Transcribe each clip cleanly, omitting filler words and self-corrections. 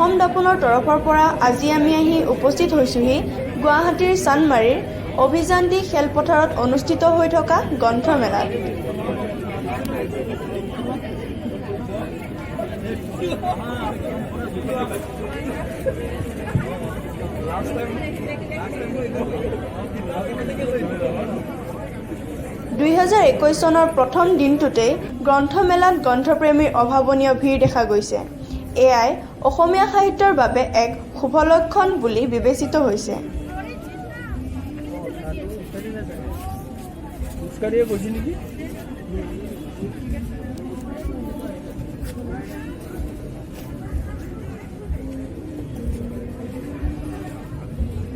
অসম দাপোনৰ তৰফৰ পৰা আজি আমি আহি উপস্থিত হৈছোহি গুৱাহাটীৰ চান্দমাৰীৰ অভিযান্তি খেলপথাৰত অনুষ্ঠিত হৈ থকা গ্ৰন্থমেলাত। চনৰ প্ৰথম দিনটোতেই গ্ৰন্থমেলাত গ্ৰন্থপ্ৰেমীৰ অভাৱনীয় ভিৰ দেখা গৈছে। এয়াই অসমীয়া সাহিত্যৰ বাবে এক শুভ লক্ষণ বুলি বিবেচিত হৈছে।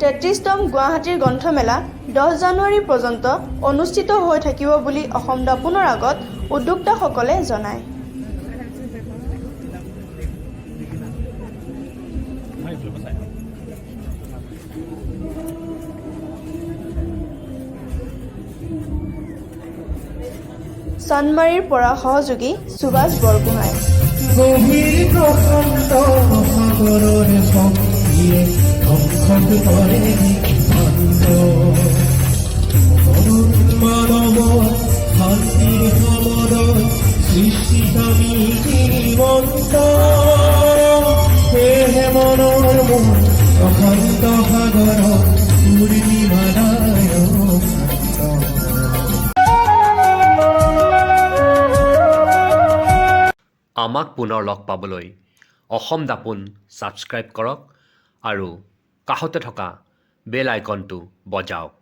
তেত্ৰিশতম গুৱাহাটীৰ গ্ৰন্থমেলা 10 জানুৱাৰী পৰ্যন্ত অনুষ্ঠিত হৈ থাকিব বুলি অসম দাপোনৰ আগত উদ্যোক্তাসকলে জনায়। চান্দমাৰীৰ পৰা সহযোগী সুভাষ বৰগোহাঁই। গভীৰ প্ৰশান্ত সাগৰৰ শক্তিয়ে ধ্বংসত কৰে সিদ্ধান্ত মানৱ শান্তিৰ সমদল সৃষ্টিকামী জীৱন্ত সেয়েহে মনৰ মন প্ৰশান্ত সাগৰ পূৰ্ণিমাদায় আমাক পুনৰ লগ পাবলৈ অসম দাপোন ছাবস্ক্ৰাইব কৰক আৰু কাষতে থকা বেল আইকনটো বজাওক।